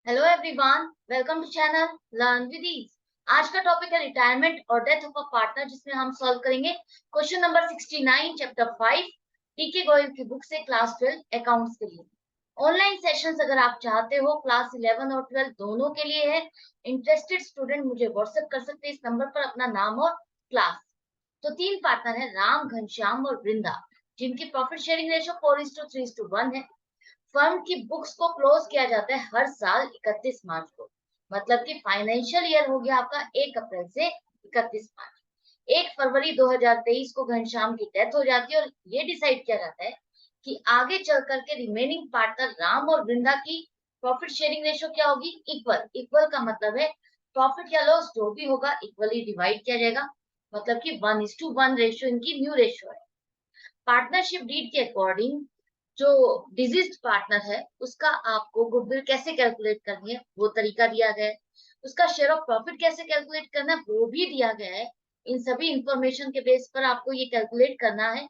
Hello everyone, welcome to channel learn with ease. आज का topic है रिटायरमेंट और डेथ ऑफ अ पार्टनर, जिसमें हम सॉल्व करेंगे क्वेश्चन नंबर 69 चैप्टर 5 टीके गोयल की बुक से क्लास 12 अकाउंट्स के लिए। ऑनलाइन सेशंस अगर आप चाहते हो क्लास 11 और 12 दोनों के लिए है। इंटरेस्टेड स्टूडेंट मुझे व्हाट्सएप कर सकते हैं इस नंबर पर अपना नाम और क्लास। तो तीन पार्टनर है, राम, घनश्याम और वृंदा, जिनकी प्रॉफिट शेयरिंग रेशो 4:3:1 है। फर्म की बुक्स को क्लोज किया जाता है हर साल 31 मार्च को। मतलब कि फाइनेंशियल ईयर हो गया आपका 1 अप्रैल से 31 मार्च। 1 फरवरी 2023 को घनश्याम की डेथ हो जाती है और ये डिसाइड किया जाता है कि आगे चल करके रिमेनिंग पार्टनर राम और वृंदा की प्रॉफिट शेयरिंग रेशो क्या होगी, इक्वल। इक्वल का मतलब है प्रॉफिट या लॉस जो भी होगा इक्वली डिवाइड किया जाएगा। मतलब कि 1:1 रेशो इनकी न्यू रेशो है। पार्टनरशिप डीड के अकॉर्डिंग जो डिजीज्ड पार्टनर है उसका आपको गुडविल कैसे कैलकुलेट करनी है वो तरीका दिया गया है। उसका शेयर ऑफ प्रॉफिट कैसे कैलकुलेट करना है वो भी दिया गया है। इन सभी इंफॉर्मेशन के बेस पर आपको ये कैलकुलेट करना है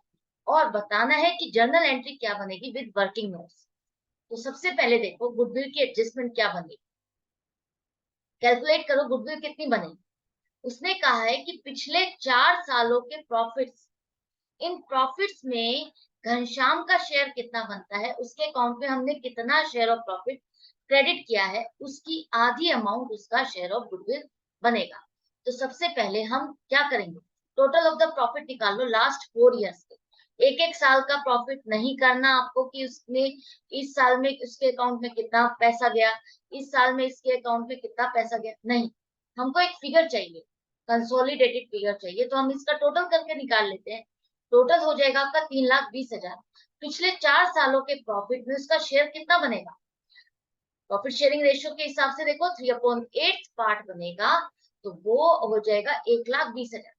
और बताना है कि जर्नल एंट्री क्या बनेगी विद वर्किंग नोट्स। तो सबसे पहले देखो गुडविल की एडजस्टमेंट क्या बनेगी। कैलकुलेट करो गुडविल कितनी बनेगी। उसने कहा है कि पिछले 4 सालों के प्रॉफिट्स, इन प्रॉफिट्स में घनश्याम का शेयर कितना बनता है, उसके अकाउंट में हमने कितना शेयर ऑफ प्रॉफिट क्रेडिट किया है, उसकी आधी अमाउंट उसका शेयर ऑफ गुडविल बनेगा। तो सबसे पहले हम क्या करेंगे, टोटल ऑफ द प्रॉफिट निकाल लो लास्ट 4 इयर्स के। एक एक साल का प्रॉफिट नहीं करना आपको कि उसमें इस साल में उसके अकाउंट में कितना पैसा गया, इस साल में इसके अकाउंट में कितना पैसा गया, नहीं। हमको एक फिगर चाहिए, कंसोलिडेटेड फिगर चाहिए। तो हम इसका टोटल करके निकाल लेते हैं। टोटल हो जाएगा आपका 3,20,000। पिछले 4 सालों के प्रॉफिट में उसका शेयर कितना बनेगा, प्रॉफिट शेयरिंग रेशियो के हिसाब से देखो 3/8 पार्ट बनेगा। तो वो हो जाएगा 1,20,000।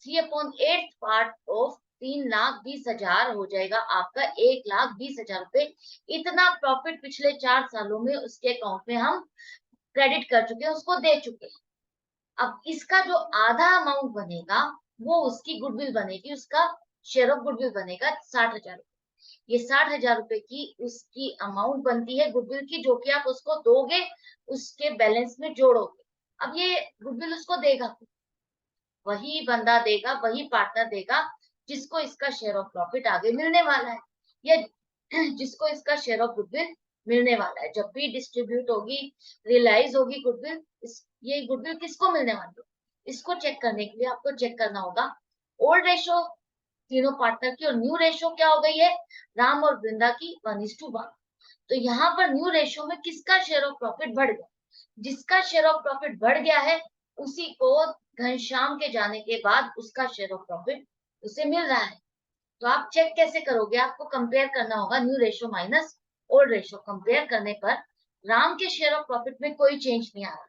3/8 पार्ट ऑफ 3,20,000 हो जाएगा आपका 1,20,000 रुपए। इतना प्रॉफिट पिछले 4 सालों में उसके अकाउंट में हम क्रेडिट कर चुके हैं, उसको दे चुके हैं। अब इसका जो आधा अमाउंट बनेगा वो उसकी गुडविल बनेगी, उसका शेयर ऑफ गुडविल बनेगा 60,000। ये 60,000 रुपए की उसकी अमाउंट बनती है गुडविल की, जो कि आप उसको दोगे, उसके बैलेंस में जोड़ोगे। अब ये गुडविल उसको देगा, वही बंदा देगा, वही पार्टनर देगा जिसको इसका शेयर ऑफ प्रॉफिट आगे मिलने वाला है, या जिसको इसका शेयर ऑफ गुडविल मिलने वाला है। जब भी डिस्ट्रीब्यूट होगी, रियलाइज होगी गुडविल, ये गुडविल किसको मिलने वाली है, इसको चेक करने के लिए आपको चेक करना होगा ओल्ड रेशो तीनों पार्टनर की, और न्यू रेशो क्या हो गई है राम और वृंदा की 1:1। तो यहाँ पर न्यू रेशो में किसका शेयर ऑफ प्रॉफिट बढ़ गया, जिसका शेयर ऑफ प्रॉफिट बढ़ गया है उसी को घनश्याम के जाने के बाद उसका शेयर ऑफ प्रॉफिट उसे मिल रहा है। तो आप चेक कैसे करोगे, आपको कंपेयर करना होगा new ratio minus old ratio. Compare करने पर राम के शेयर ऑफ प्रॉफिट में कोई चेंज नहीं आ रहा,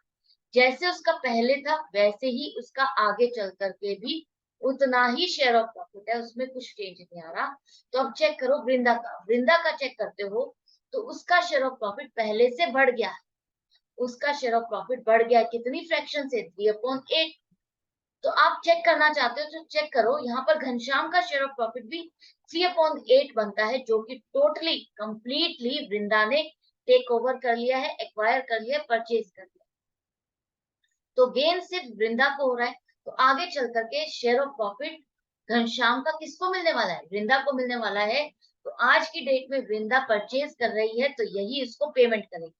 जैसे उसका पहले था वैसे ही उसका आगे चल करके भी उतना ही शेयर ऑफ प्रॉफिट है, उसमें कुछ चेंज नहीं आ रहा। तो अब चेक करो वृंदा का, वृंदा का चेक करते हो तो उसका शेयर ऑफ प्रॉफिट पहले से बढ़ गया है। उसका शेयर ऑफ प्रॉफिट बढ़ गया कितनी फ्रैक्शन से, 3/8। तो आप चेक करना चाहते हो तो चेक करो, यहाँ पर घनश्याम का शेयर ऑफ प्रॉफिट भी 3/8 बनता है, जो कि टोटली कंप्लीटली वृंदा ने टेक ओवर कर लिया है, एक्वायर कर लिया, परचेज कर लिया। तो गेन सिर्फ वृंदा को हो रहा है। तो आगे चल करके शेयर ऑफ प्रॉफिट घनश्याम का किसको मिलने वाला है, वृंदा को मिलने वाला है। तो आज की डेट में वृंदा परचेज कर रही है तो यही इसको पेमेंट करेगी।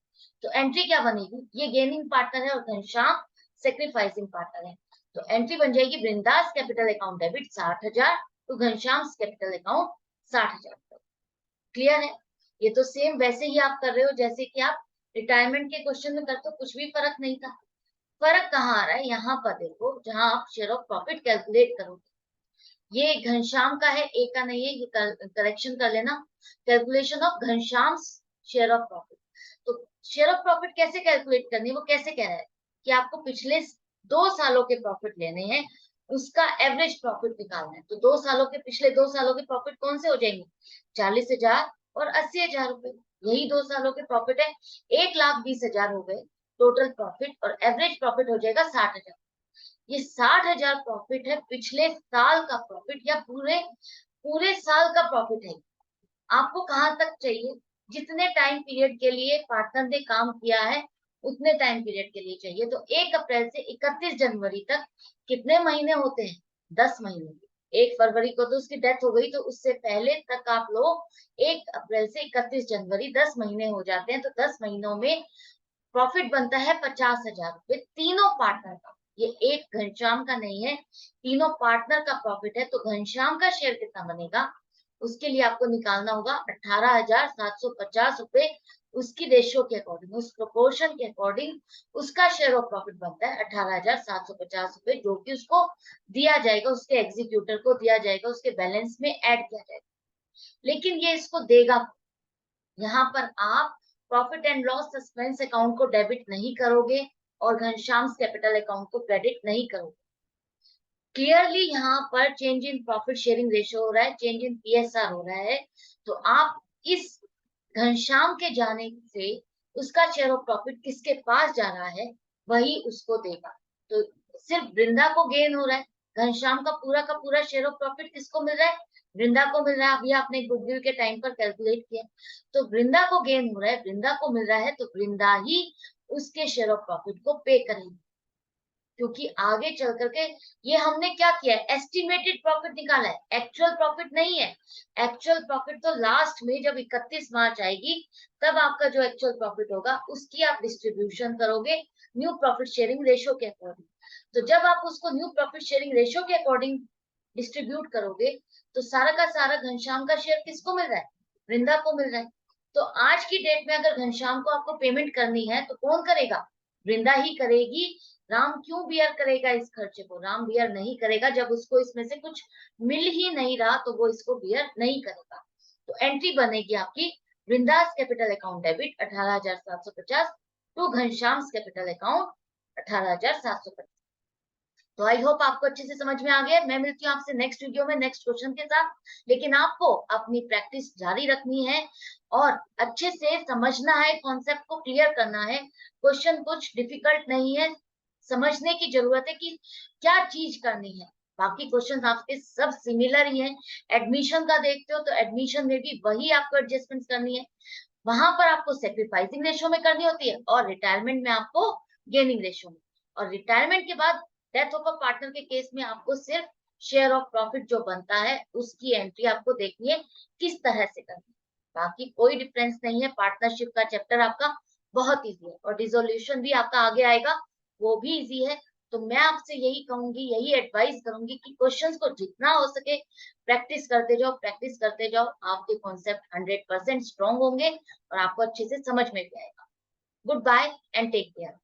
तो एंट्री क्या बनेगी, ये गेनिंग पार्टनर है और घनश्याम सेक्रीफाइसिंग पार्टनर है। तो एंट्री बन जाएगी वृंदास कैपिटल अकाउंट डेबिट 60,000 तो घनश्याम कैपिटल अकाउंट 60,000। क्लियर है। ये तो सेम वैसे ही आप कर रहे हो जैसे कि आप रिटायरमेंट के क्वेश्चन में करते हो, कुछ भी फर्क नहीं था। फर्क कहाँ आ रहा है, यहाँ पर देखो जहां आप शेयर ऑफ प्रॉफिट कैलकुलेट करोगे, ये घनश्याम का है, ए का नहीं है, ये करेक्शन कर लेना। Calculation of Ghanshyam share of profit. तो शेयर ऑफ प्रॉफिट कैसे कैलकुलेट करनी है, वो कैसे कह रहा है कि आपको पिछले 2 सालों के प्रॉफिट लेने हैं, उसका एवरेज प्रॉफिट निकालना है। तो 2 सालों के, पिछले 2 सालों के प्रॉफिट कौन से हो जाएंगे, 40,000 और 80,000 रुपए। यही 2 सालों के प्रॉफिट है, 1,20,000 हो गए टोटल प्रॉफिट, और एवरेज प्रॉफिट हो जाएगा 60,000। ये 60,000 प्रॉफिट है पिछले साल का प्रॉफिट, या पूरे पूरे साल का प्रॉफिट है। आपको कहां तक चाहिए, जितने टाइम पीरियड के लिए पार्टनर ने काम किया है उतने टाइम पीरियड के लिए चाहिए। तो 1 अप्रैल से 31 जनवरी तक कितने महीने होते हैं? 10 महीने। 1 फरवरी को तो उसकी डेथ हो गई, तो उससे पहले तक आप लोग 1 अप्रैल से 31 जनवरी 10 महीने हो जाते हैं। तो 10 महीनों में प्रॉफिट बनता है 50,000 रुपए तीनों पार्टनर का। ये एक घनश्याम का नहीं है, तीनों पार्टनर का प्रॉफिट है। तो घनश्याम का शेयर कितना बनेगा, उसके लिए आपको निकालना होगा 18,750 रुपए। उसकी रेशियो के अकॉर्डिंग, उस प्रोपोर्शन के अकॉर्डिंग उसका शेयर ऑफ प्रॉफिट बनता है 18,750 रुपए, जो कि उसको दिया जाएगा, उसके एग्जीक्यूटर को दिया जाएगा, उसके बैलेंस में ऐड किया जाएगा। लेकिन ये इसको देगा, यहाँ पर आप profit and loss suspense account को डेबिट नहीं करोगे और घनश्याम कैपिटल अकाउंट को क्रेडिट नहीं करोगे। क्लियरली यहाँ पर change in profit sharing ratio हो रहा है, चेंज इन पीएसआर हो रहा है। तो आप इस घनश्याम के जाने से उसका शेयर ऑफ प्रॉफिट किसके पास जा रहा है, वही उसको देगा। तो सिर्फ वृंदा को गेन हो रहा है, घनश्याम का पूरा शेयर ऑफ प्रॉफिट किसको मिल रहा है? वृंदा को मिल रहा है। अभी आपने गुडविल के टाइम पर कैलकुलेट किया, तो वृंदा को गेन हो रहा है, वृंदा को मिल रहा है, तो वृंदा ही उसके शेयर ऑफ प्रॉफिट को पे करेगी। क्योंकि आगे चल करके ये हमने क्या किया है, एस्टिमेटेड प्रॉफिट निकाला है, एक्चुअल प्रॉफिट नहीं है। एक्चुअल प्रॉफिट तो लास्ट में जब 31 मार्च आएगी, तब आपका जो एक्चुअल प्रॉफिट होगा उसकी आप डिस्ट्रीब्यूशन करोगे न्यू प्रॉफिट शेयरिंग रेशियो के अकॉर्डिंग। तो जब आप उसको न्यू प्रॉफिट शेयरिंग रेशियो के अकॉर्डिंग डिस्ट्रीब्यूट करोगे, तो सारा का सारा घनश्याम का शेयर किसको मिल रहा है? वृंदा को मिल रहा है। तो आज की डेट में अगर घनश्याम को आपको पेमेंट करनी है तो कौन करेगा? वृंदा ही करेगी। राम क्यों बियर करेगा इस खर्चे को? राम बियर नहीं करेगा, जब उसको इसमें से कुछ मिल ही नहीं रहा तो वो इसको बियर नहीं करेगा। तो एंट्री बनेगी आपकी Vrinda's capital account debit 18,750 to Ghanshyam capital account 18,750। तो आई होप आपको अच्छे से समझ में आ गया। मैं मिलती हूँ आपसे नेक्स्ट वीडियो में नेक्स्ट क्वेश्चन के साथ। लेकिन आपको अपनी प्रैक्टिस जारी रखनी है और अच्छे से समझना है, कॉन्सेप्ट को क्लियर करना है। क्वेश्चन कुछ डिफिकल्ट नहीं है, समझने की जरूरत है कि क्या चीज करनी है। बाकी क्वेश्चन आपके सब सिमिलर ही हैं। एडमिशन का देखते हो तो एडमिशन में भी वही आपको एडजस्टमेंट करनी है, वहां पर आपको सेक्रीफाइसिंग रेशियो में करनी होती है, और रिटायरमेंट में आपको गेनिंग रेशियो में। और रिटायरमेंट के बाद डेथ ऑफ अ पार्टनर के केस में आपको सिर्फ शेयर ऑफ प्रॉफिट जो बनता है उसकी एंट्री आपको देखनी है किस तरह से करनी है। बाकी कोई डिफरेंस नहीं है। पार्टनरशिप का चैप्टर आपका बहुत इजी है, और डिसोल्यूशन भी आपका आगे आएगा, वो भी इजी है। तो मैं आपसे यही कहूंगी, यही एडवाइस करूंगी कि क्वेश्चंस को जितना हो सके प्रैक्टिस करते जाओ, प्रैक्टिस करते जाओ। आपके कॉन्सेप्ट 100% स्ट्रॉन्ग होंगे और आपको अच्छे से समझ में भी आएगा। Goodbye and take care.